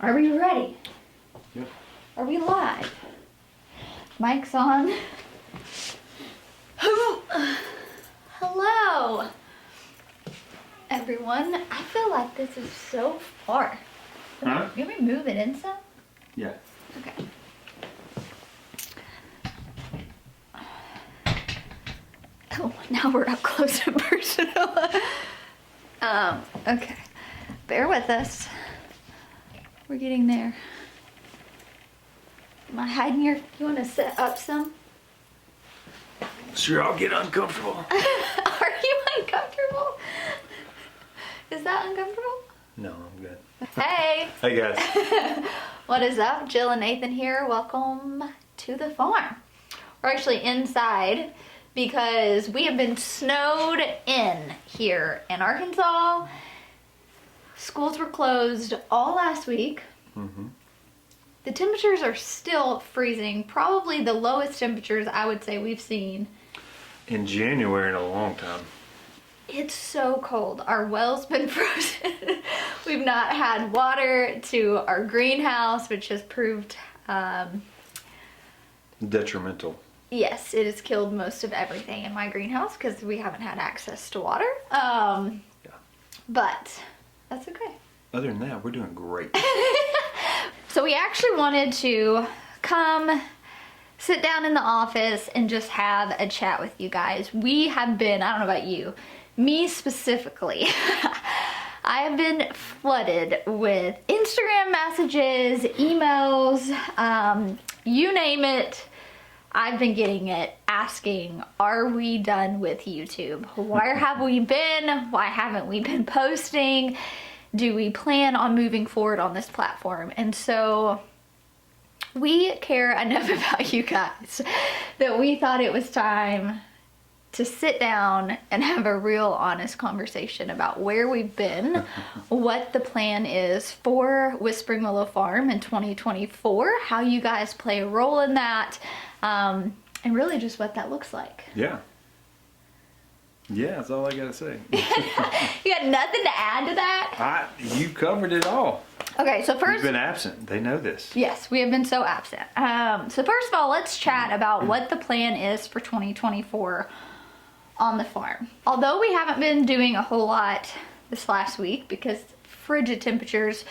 Are we ready? Yep. Are we live? Mic's on. Hello, everyone. I feel like this is so far. Huh? Can we move it in some? Yeah. Okay. Oh, now we're up close and personal. Okay. Bear with us. We're getting there. Am I hiding here? You want to set up some? Sure, I'll get uncomfortable. Are you uncomfortable? Is that uncomfortable? No, I'm good. Hey! Hey guys. What is up? Jill and Nathan here. Welcome to the farm. We're actually inside because we have been snowed in here in Arkansas. Schools were closed all last week. Mm-hmm. The temperatures are still freezing. Probably the lowest temperatures I would say we've seen. In January in a long time. It's so cold. Our well's been frozen. We've not had water to our greenhouse, which has proved Detrimental. yes, it has killed most of everything in my greenhouse because we haven't had access to water. Yeah. But that's okay. Other than that, we're doing great. So we actually wanted to come sit down in the office and just have a chat with you guys. We have been, I don't know about you, me specifically, I have been flooded with Instagram messages, emails, you name it. I've been getting it asking, are we done with YouTube? Where have we been? Why haven't we been posting? Do we plan on moving forward on this platform? And so we care enough about you guys that we thought it was time to sit down and have a real honest conversation about where we've been, what the plan is for Whispering Willow Farm in 2024, how you guys play a role in that, and really just what that looks like. Yeah. Yeah, that's all I gotta say. You got nothing to add to that? You covered it all. Okay, so You've first, been absent. They know this. yes, we have been so absent. So first of all, let's chat about what the plan is for 2024 on the farm. Although we haven't been doing a whole lot this last week because frigid temperatures,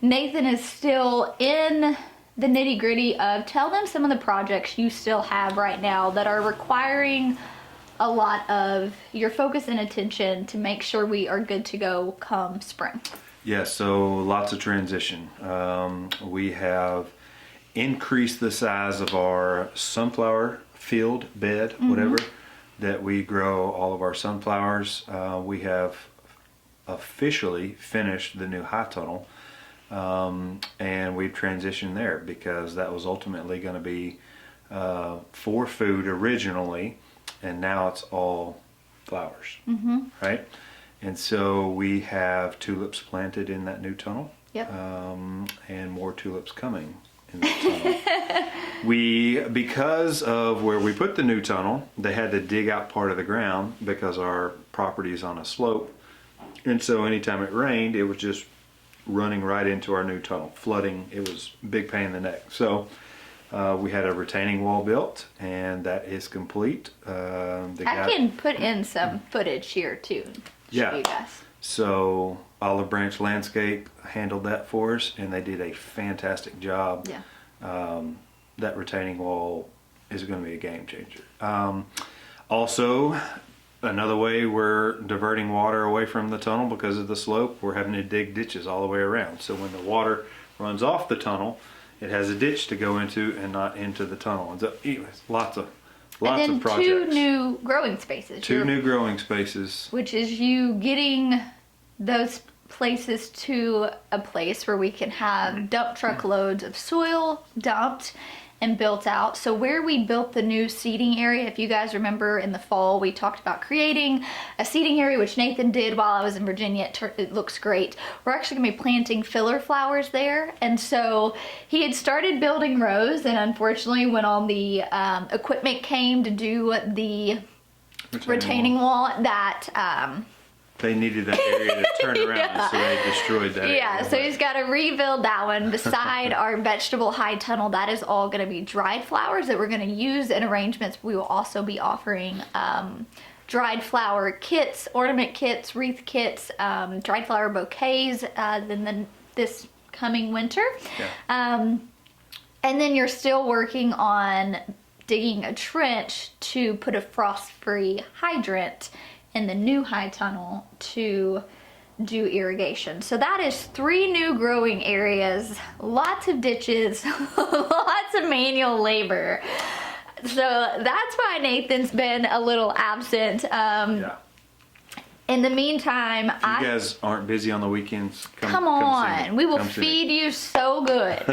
Nathan is still in the nitty gritty of tell them some of the projects you still have right now that are requiring a lot of your focus and attention to make sure we are good to go come spring. Yeah, so lots of transition. We have increased the size of our sunflower field, bed, whatever, that we grow all of our sunflowers. We have officially finished the new high tunnel, and we've transitioned there because that was ultimately going to be for food originally, and now it's all flowers, right? And so we have tulips planted in that new tunnel. Yep. And more tulips coming in that tunnel. Because of where we put the new tunnel, they had to dig out part of the ground because our property is on a slope. And so anytime it rained, it was just running right into our new tunnel, flooding. It was a big pain in the neck. So we had a retaining wall built, and that is complete. I can put in some footage here too. Yeah. You guys. So Olive Branch Landscape handled that for us, and they did a fantastic job. Yeah. That retaining wall is going to be a game changer. Also, another way we're diverting water away from the tunnel because of the slope, we're having to dig ditches all the way around. So when the water runs off the tunnel, it has a ditch to go into and not into the tunnel. And so, anyways, lots of projects. Two new growing spaces. Two new growing spaces. Which is you getting those places to a place where we can have dump truck loads of soil dumped and built out. So where we built the new seating area, if you guys remember in the fall, we talked about creating a seating area, which Nathan did while I was in Virginia. It looks great. We're actually gonna be planting filler flowers there. And so he had started building rows, and unfortunately when all the equipment came to do the retaining wall, that They needed that area to turn around, so they destroyed that Yeah, area. so he's got to rebuild that one. Beside our vegetable high tunnel, that is all going to be dried flowers that we're going to use in arrangements. We will also be offering dried flower kits, ornament kits, wreath kits, dried flower bouquets this coming winter. Yeah. And then you're still working on digging a trench to put a frost-free hydrant in the new high tunnel to do irrigation. So that is 3 new growing areas, lots of ditches, lots of manual labor. So that's why Nathan's been a little absent. Yeah. In the meantime, If you guys aren't busy on the weekends, come on. We will feed you so good.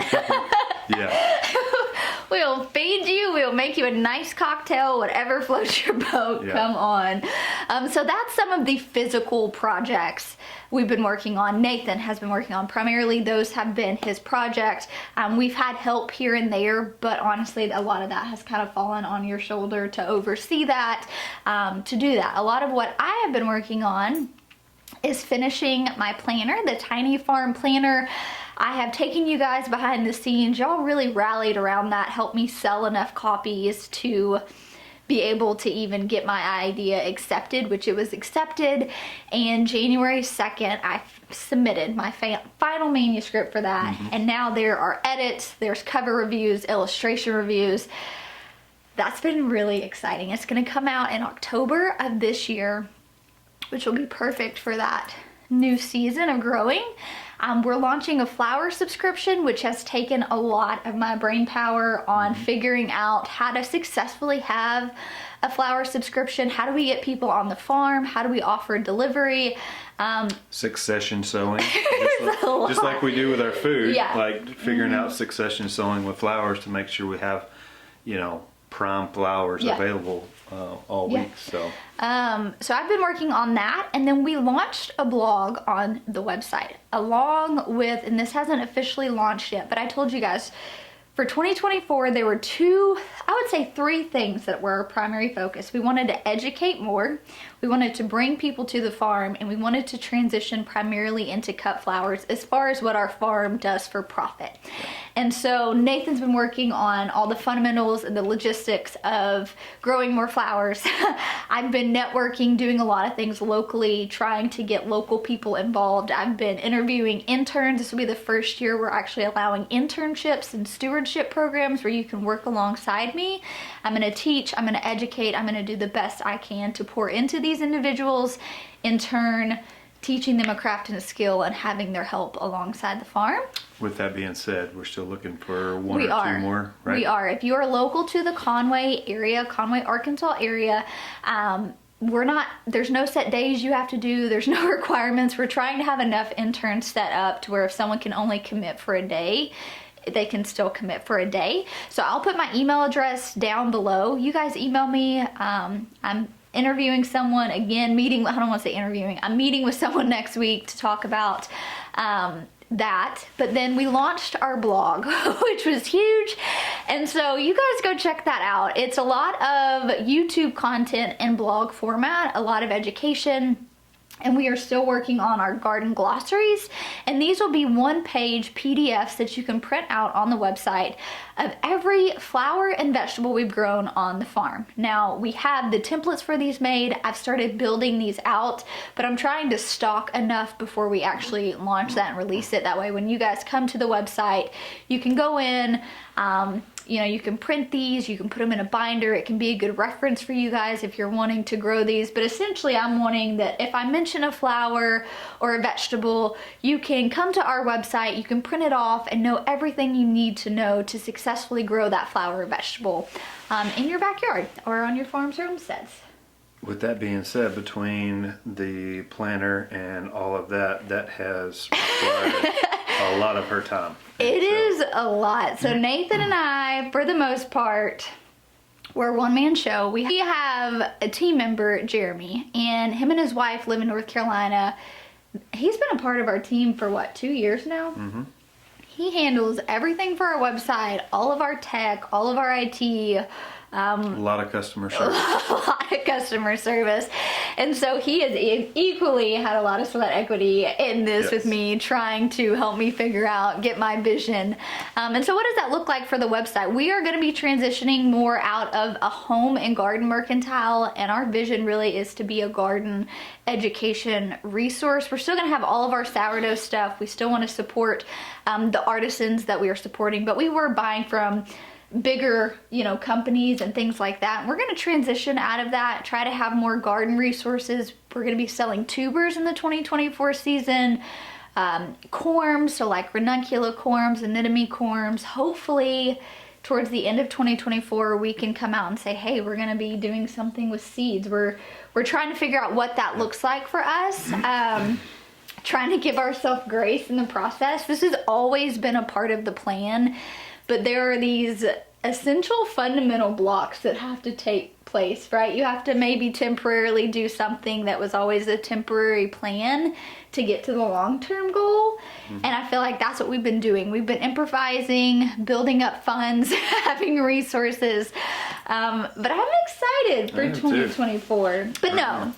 Yeah. We'll feed you. We'll make you a nice cocktail, whatever floats your boat. Yeah. Come on. So that's some of the physical projects we've been working on. Nathan has been working on. Primarily, those have been his project. We've had help here and there, but honestly, a lot of that has kind of fallen on your shoulder to oversee that, to do that. A lot of what I have been working on is finishing my planner, the Tiny Farm Planner. I have taken you guys behind the scenes. Y'all really rallied around that, helped me sell enough copies to be able to even get my idea accepted, which it was accepted. And January 2nd, I submitted my final manuscript for that. And now there are edits, there's cover reviews, illustration reviews. That's been really exciting. It's gonna come out in October of this year, which will be perfect for that new season of growing. We're launching a flower subscription, which has taken a lot of my brain power on figuring out how to successfully have a flower subscription. How do we get people on the farm? How do we offer delivery? Succession sowing. a Just like we do with our food. Yeah. Like figuring out succession sowing with flowers to make sure we have, prime flowers Yeah. available all Yeah. week. So So I've been working on that, and then we launched a blog on the website along with, and this hasn't officially launched yet, but I told you guys for 2024 there were 3 things that were our primary focus. We wanted to educate more, we wanted to bring people to the farm, and we wanted to transition primarily into cut flowers as far as what our farm does for profit. And so Nathan's been working on all the fundamentals and the logistics of growing more flowers. I've been networking, doing a lot of things locally, trying to get local people involved. I've been interviewing interns. This will be the first year we're actually allowing internships and stewardship programs where you can work alongside me. I'm going to teach, I'm going to educate, I'm going to do the best I can to pour into these individuals, in turn teaching them a craft and a skill and having their help alongside the farm. with that being said, we're still looking for one We or are. 2 more, right? We are. If you are local to the Conway area, Conway, Arkansas area, there's no set days you have to do. There's no requirements. We're trying to have enough interns set up to where if someone can only commit for a day, they can still commit for a day. So I'll put my email address down below. You guys email me. I'm interviewing someone again, I don't want to say interviewing. I'm meeting with someone next week to talk about that. But then we launched our blog, which was huge. And so you guys go check that out. It's a lot of YouTube content in blog format, a lot of education. And we are still working on our garden glossaries. And these will be 1-page PDFs that you can print out on the website of every flower and vegetable we've grown on the farm. Now, we have the templates for these made. I've started building these out, but I'm trying to stock enough before we actually launch that and release it. That way, when you guys come to the website, you can go in, you can print these, you can put them in a binder. It can be a good reference for you guys if you're wanting to grow these. But essentially, I'm wanting that if I mention a flower or a vegetable, you can come to our website, you can print it off and know everything you need to know to successfully grow that flower or vegetable in your backyard or on your farms or homesteads. With that being said, between the planner and all of that, that has required a lot of her time. It is a lot. So Nathan and I, for the most part, we're a one-man show. We have a team member, Jeremy, and him and his wife live in North Carolina. He's been a part of our team for 2 years now? Mm-hmm. He handles everything for our website, all of our tech, all of our IT, A lot of customer service. A lot of customer service. And so he has equally had a lot of sweat equity in this with me, trying to help me figure out, get my vision. And so what does that look like for the website? We are going to be transitioning more out of a home and garden mercantile, and our vision really is to be a garden education resource. We're still going to have all of our sourdough stuff. We still want to support the artisans that we are supporting, but we were buying from bigger, companies and things like that. And we're going to transition out of that, try to have more garden resources. We're going to be selling tubers in the 2024 season, corms, so like ranunculus corms, anemone corms. Hopefully towards the end of 2024, we can come out and say, hey, we're going to be doing something with seeds. We're trying to figure out what that looks like for us. Trying to give ourselves grace in the process. This has always been a part of the plan, but there are these essential fundamental blocks that have to take place, right? You have to maybe temporarily do something that was always a temporary plan to get to the long-term goal. And I feel like that's what we've been doing. We've been improvising, building up funds, having resources. But I'm excited for 2024. But no,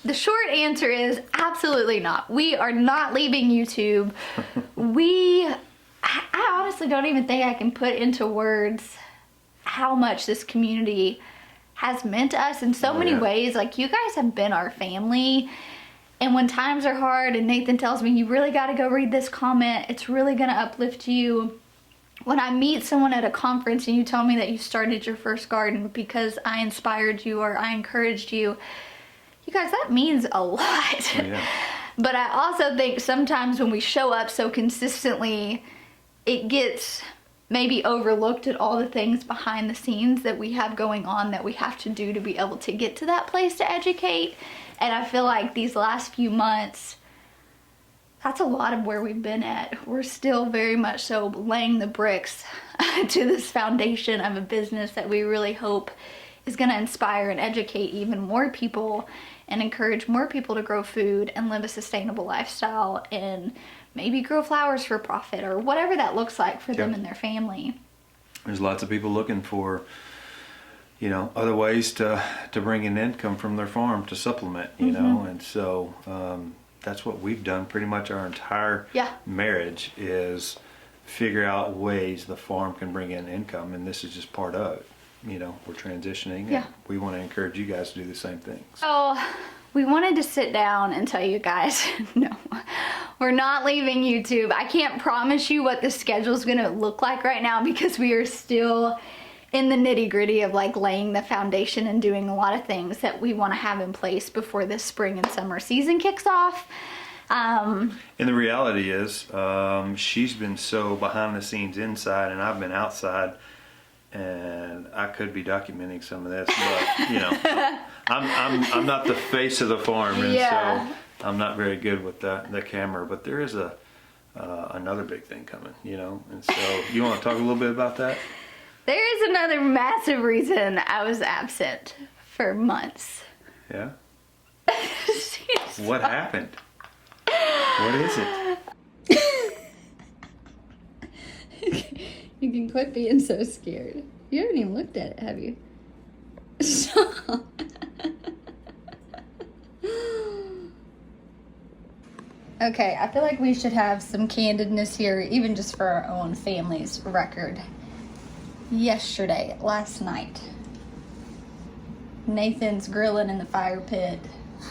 the short answer is absolutely not. We are not leaving YouTube. I honestly don't even think I can put into words how much this community has meant to us in so many ways. Like, you guys have been our family. And when times are hard and Nathan tells me, you really got to go read this comment, it's really going to uplift you. When I meet someone at a conference and you tell me that you started your first garden because I inspired you or I encouraged you, you guys, that means a lot. But I also think sometimes when we show up so consistently, it gets maybe overlooked at all the things behind the scenes that we have going on that we have to do to be able to get to that place to educate. And I feel like these last few months, that's a lot of where we've been at. We're still very much so laying the bricks to this foundation of a business that we really hope is going to inspire and educate even more people and encourage more people to grow food and live a sustainable lifestyle and maybe grow flowers for profit or whatever that looks like for them and their family. There's lots of people looking for, other ways to bring in income from their farm to supplement, know, and so that's what we've done pretty much our entire marriage is figure out ways the farm can bring in income, and this is just part of it. We're transitioning and we want to encourage you guys to do the same thing. So we wanted to sit down and tell you guys, no, we're not leaving YouTube. I can't promise you what the schedule is going to look like right now because we are still in the nitty-gritty of like laying the foundation and doing a lot of things that we want to have in place before this spring and summer season kicks off. And the reality is, she's been so behind the scenes inside and I've been outside, and I could be documenting some of this, but I'm not the face of the farm, and so I'm not very good with the camera. But there is another big thing coming, and so you want to talk a little bit about that? There is another massive reason I was absent for months. Yeah. What happened? What is it? You can quit being so scared. You haven't even looked at it, have you? Stop. Okay, I feel like we should have some candidness here, even just for our own family's record. Last night, Nathan's grilling in the fire pit.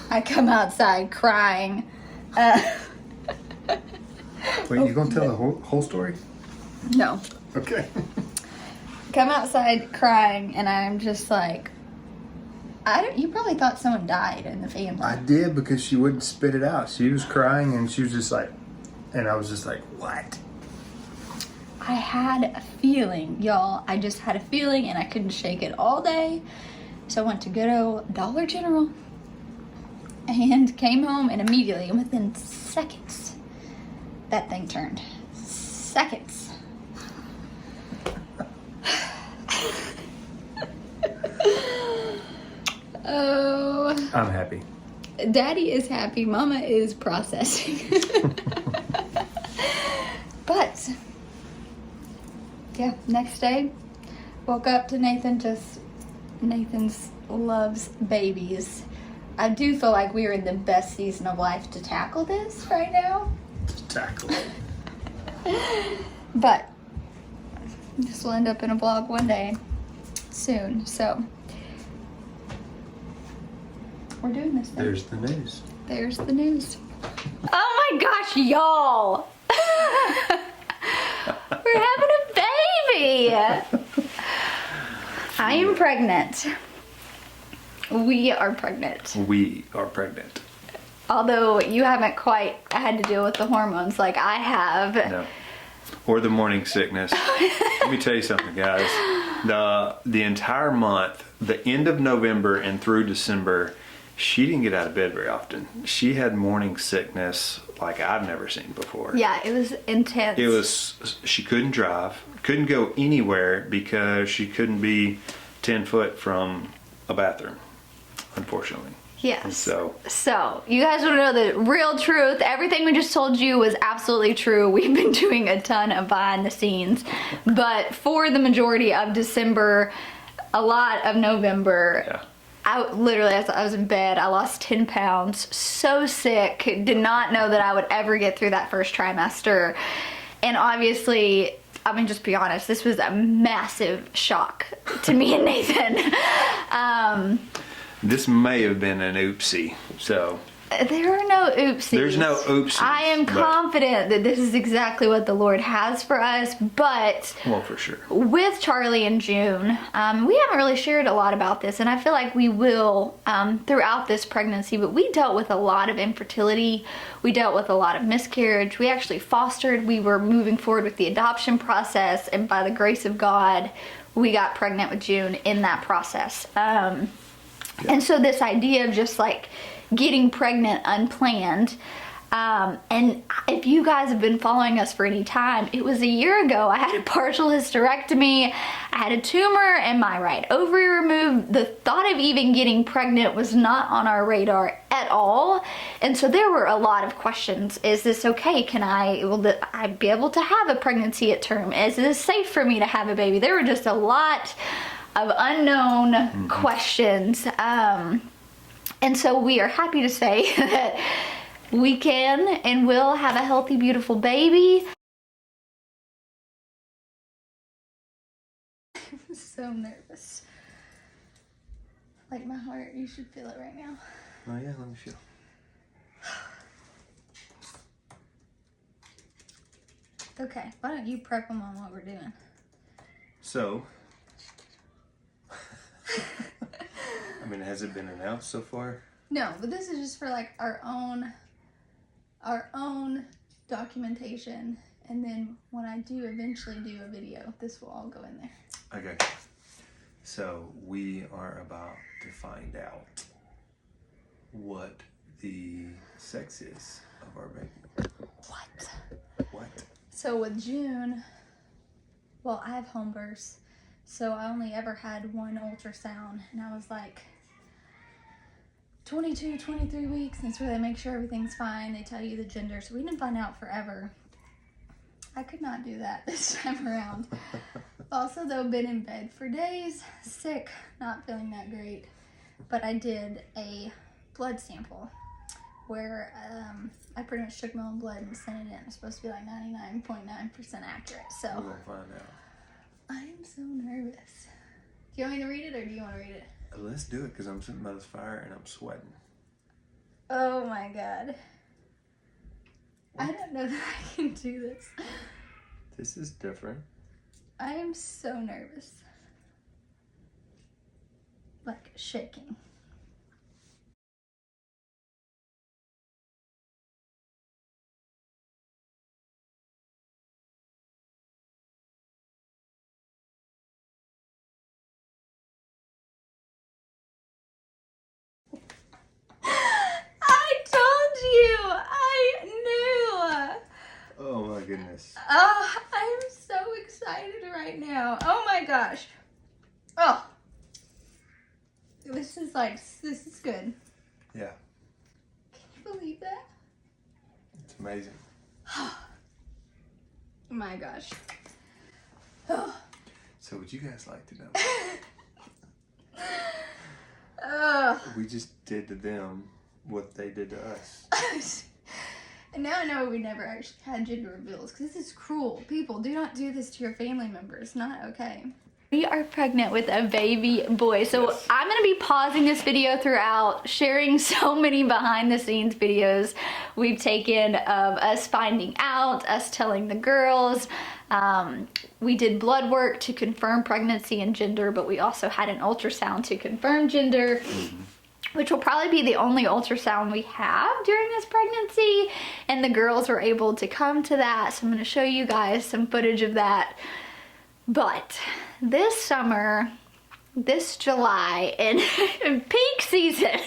I come outside crying. Wait, you gonna tell the whole story? No. Okay. Come outside crying, and I'm just like, you probably thought someone died in the family. I did, because she wouldn't spit it out. She was crying, and she was just like, and I was just like, what? I had a feeling, y'all. I just had a feeling, and I couldn't shake it all day. So I went to good old Dollar General and came home, and immediately, within seconds, that thing turned. Seconds. Oh. I'm happy. Daddy is happy. Mama is processing. But, yeah, next day, woke up to Nathan just Nathan's loves babies. I do feel like we are in the best season of life to tackle this right now. Tackle it. But this will end up in a vlog one day soon. So we're doing this thing. There's the news. There's the news. Oh my gosh, y'all! We're having a baby! I am pregnant. We are pregnant. We are pregnant. Although you haven't quite had to deal with the hormones like I have. No. Or the morning sickness. Let me tell you something, guys. The entire month, the end of November and through December, she didn't get out of bed very often. She had morning sickness like I've never seen before. Yeah, it was intense. She couldn't drive, couldn't go anywhere because she couldn't be 10 foot from a bathroom, unfortunately. Yes. And so you guys want to know the real truth. Everything we just told you was absolutely true. We've been doing a ton of behind the scenes. But for the majority of December, a lot of November, yeah. I literally, as I was in bed, I lost 10 pounds. So sick. Did not know that I would ever get through that first trimester. And obviously, I mean, just be honest, this was a massive shock to me and Nathan. This may have been an oopsie, so. There are no oopsies. There's no oopsies. I am confident that this is exactly what the Lord has for us, but Well, for sure. with Charlie and June, we haven't really shared a lot about this, and I feel like we will throughout this pregnancy, but we dealt with a lot of infertility. We dealt with a lot of miscarriage. We actually fostered. We were moving forward with the adoption process, and by the grace of God, we got pregnant with June in that process. And so this idea of just like getting pregnant unplanned, and if you guys have been following us for any time, it was a year ago. I had a partial hysterectomy. I had a tumor and my right ovary removed. The thought of even getting pregnant was not on our radar at all. And so there were a lot of questions. Is this okay? Will I be able to have a pregnancy at term? Is this safe for me to have a baby? There were just a lot of unknown questions. And so we are happy to say that we can and will have a healthy, beautiful baby. I'm so nervous. Like my heart, you should feel it right now. Oh yeah, let me feel. Okay, why don't you prep them on what we're doing? So, I mean, has it been announced so far? No, but this is just for like our own documentation, and then when I do eventually do a video, this will all go in there. Okay. So we are about to find out what the sex is of our baby. What? So with June, well, I have home births, so I only ever had one ultrasound, and I was like 22, 23 weeks, and it's where they make sure everything's fine. They tell you the gender, so we didn't find out forever. I could not do that this time around. Also, though, been in bed for days, sick, not feeling that great. But I did a blood sample where I pretty much took my own blood and sent it in. It's supposed to be like 99.9% accurate. So we're gonna find out. I am so nervous. Do you want me to read it, or do you want to read it? Let's do it, because I'm sitting by this fire and I'm sweating. Oh my God. I don't know that I can do this. This is different. I am so nervous. Like shaking. I told you! I knew! Oh my goodness. Oh, I am so excited right now. Oh my gosh. Oh. This is good. Yeah, Can you believe that? it's amazing. Oh my gosh. Oh. So would you guys like to know We just did to them what they did to us. And now I know we never actually had gender reveals because this is cruel. People, do not do this to your family members. Not okay. We are pregnant with a baby boy. So Yes. I'm going to be pausing this video throughout, sharing so many behind the scenes videos we've taken of us finding out, us telling the girls. We did blood work to confirm pregnancy and gender, but we also had an ultrasound to confirm gender. Which will probably be the only ultrasound we have during this pregnancy, and the girls were able to come to that, so I'm going to show you guys some footage of that. But this summer, this July, in peak season,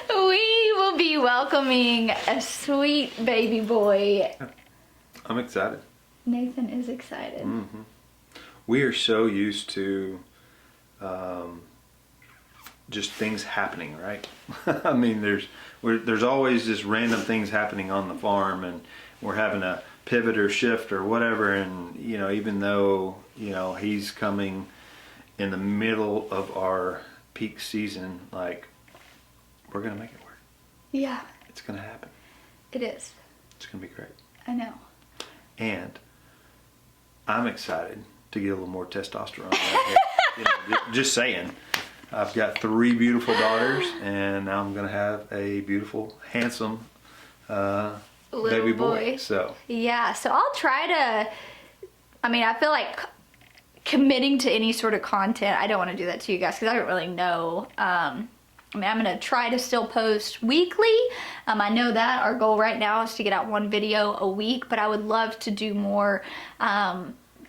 we will be welcoming a sweet baby boy. I'm excited. Nathan is excited. We are so used to just things happening, right? I mean, there's always just random things happening on the farm, and we're having a pivot or shift or whatever, and you know, even though, you know, he's coming in the middle of our peak season, like, we're gonna make it work. Yeah, It's gonna happen. it is. It's gonna be great. I know. And I'm excited to get a little more testosterone out here. You know, just saying. I've got 3 beautiful daughters, and now I'm gonna have a beautiful, handsome baby boy. So Yeah, so I'll try to, I mean, I feel like committing to any sort of content, I don't want to do that to you guys because I don't really know. I mean, I'm going to try to still post weekly. I know that our goal right now is to get out 1 video a week, but I would love to do more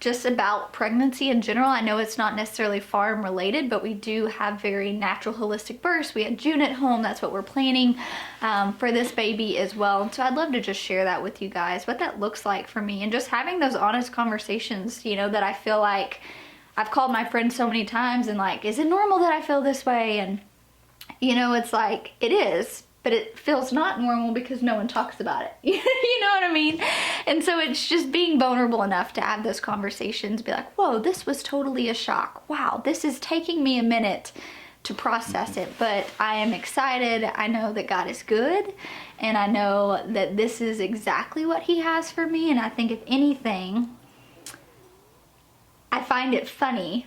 just about pregnancy in general. I know it's not necessarily farm related, but we do have very natural holistic births. We had June at home. That's what we're planning for this baby as well. So I'd love to just share that with you guys, what that looks like for me, and just having those honest conversations, you know, that I feel like I've called my friends so many times and like, is it normal that I feel this way? And you know, it's like, it is, but it feels not normal because no one talks about it. You know what I mean? And so it's just being vulnerable enough to have those conversations, be like, whoa, this was totally a shock. Wow, this is taking me a minute to process it, but I am excited. I know that God is good, and I know that this is exactly what He has for me. And I think if anything, I find it funny.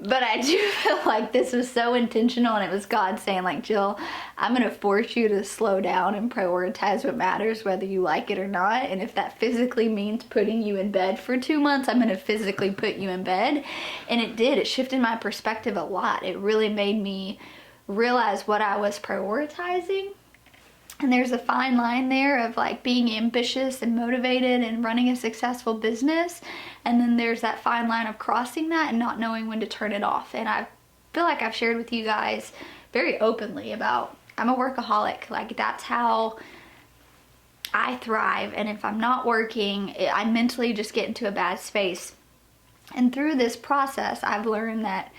But I do feel like this was so intentional, and it was God saying, like, Jill, I'm going to force you to slow down and prioritize what matters, whether you like it or not. And if that physically means putting you in bed for 2 months, I'm going to physically put you in bed. And it did. It shifted my perspective a lot. It really made me realize what I was prioritizing. And there's a fine line there of like being ambitious and motivated and running a successful business. And then there's that fine line of crossing that and not knowing when to turn it off. And I feel like I've shared with you guys very openly about, I'm a workaholic. Like, that's how I thrive. And if I'm not working, I mentally just get into a bad space. And through this process, I've learned that,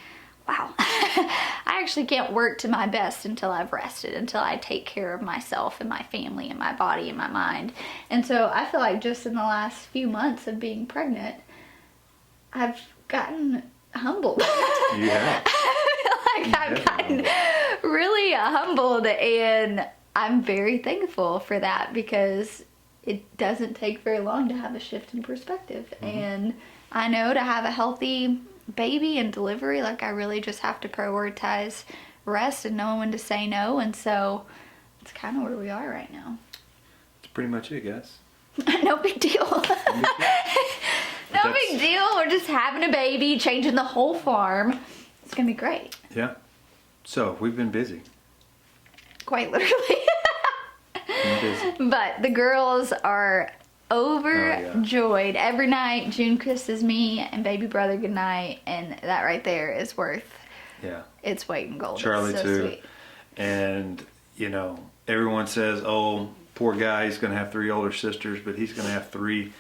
wow, I actually can't work to my best until I've rested, until I take care of myself and my family and my body and my mind. And so I feel like just in the last few months of being pregnant, I've gotten humbled. yeah. Like, I've gotten really humbled, and I'm very thankful for that because it doesn't take very long to have a shift in perspective. And I know to have a healthy baby and delivery, like, I really just have to prioritize rest and knowing when to say no. And so it's kind of where we are right now. That's pretty much it, guys. No big deal. No big deal. We're just having a baby, changing the whole farm. It's gonna be great. Yeah. So we've been busy. Quite literally. Been busy. But the girls are overjoyed. Every night June kisses me and baby brother goodnight, and that right there is worth its weight in gold. Charlie it's so too. Sweet. And you know, everyone says, oh, poor guy, he's gonna have 3 older sisters, but he's gonna have 3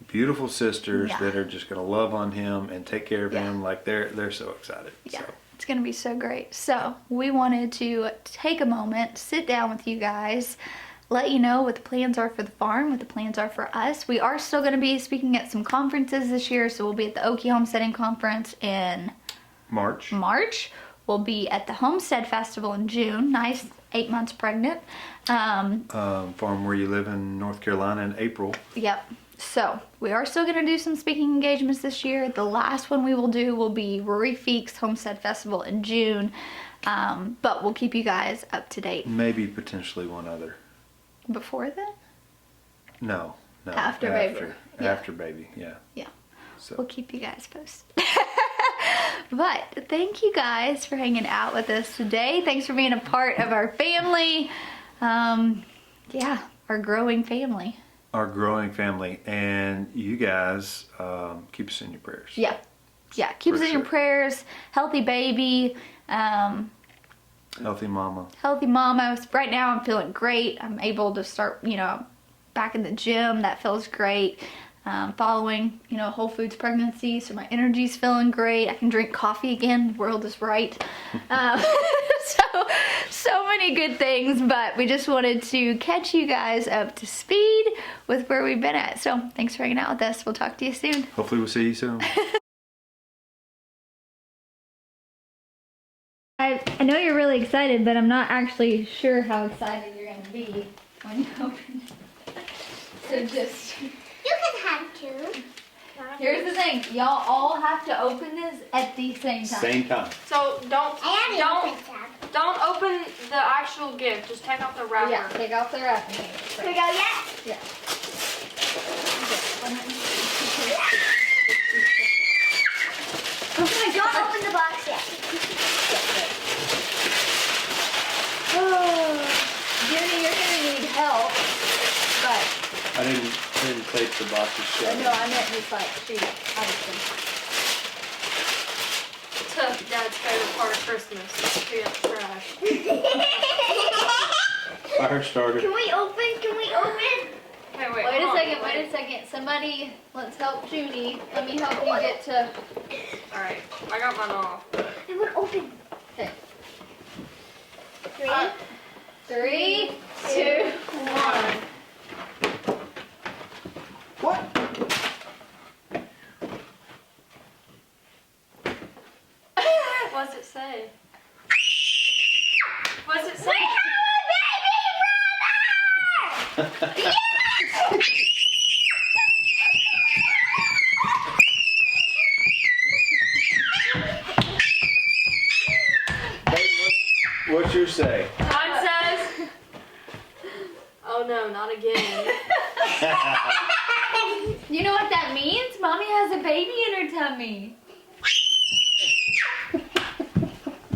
beautiful sisters that are just gonna love on him and take care of him. Like, they're so excited. Yeah. So. It's gonna be so great. So we wanted to take a moment, sit down with you guys, let you know what the plans are for the farm, what the plans are for us. We are still going to be speaking at some conferences this year, so we'll be at the Okie Homesteading Conference in March. We'll be at the Homestead Festival in June. Nice, 8 months pregnant. Farm Where You Live in North Carolina in April. Yep. So we are still going to do some speaking engagements this year. The last one we will do will be Rory Feek's Homestead Festival in June. But we'll keep you guys up to date. Maybe potentially one other. Before then? No. After baby. Yeah. After baby, yeah. Yeah. So. We'll keep you guys posted. But thank you guys for hanging out with us today. Thanks for being a part of our family. Yeah, our growing family. Our growing family, and you guys keep us in your prayers. Yeah. Keep us in your prayers. Healthy baby. Healthy mama. Healthy mama. Right now I'm feeling great. I'm able to start, back in the gym. That feels great. Following, Whole Foods pregnancy, so my energy's feeling great. I can drink coffee again. The world is right. So many good things, but we just wanted to catch you guys up to speed with where we've been at. So thanks for hanging out with us. We'll talk to you soon. Hopefully we'll see you soon. I know you're really excited, but I'm not actually sure how excited you're going to be when you open it. So just... You can have two. Here's the thing. Y'all all have to open this at the same time. Same time. So don't open the actual gift. Just take off the wrapper. Yeah, take off the wrapping paper. Here we go, yeah? Yeah. Okay, don't open the box yet. Oh, Judy, you're gonna need help. But I didn't tape the boxes shut. no, I meant just like shoot. Obviously. Tough Dad's favorite part of Christmas. Pick up trash. Fire starter. Can we open? Hey, Wait a second. Somebody, let's help Judy. Let me help you get to. Alright, I got mine off. I want to open. Okay. 3, 3, 2, 1. What? What's it say? What's it say? What's yours say? Mine says, oh no, not again. You know what that means? Mommy has a baby in her tummy.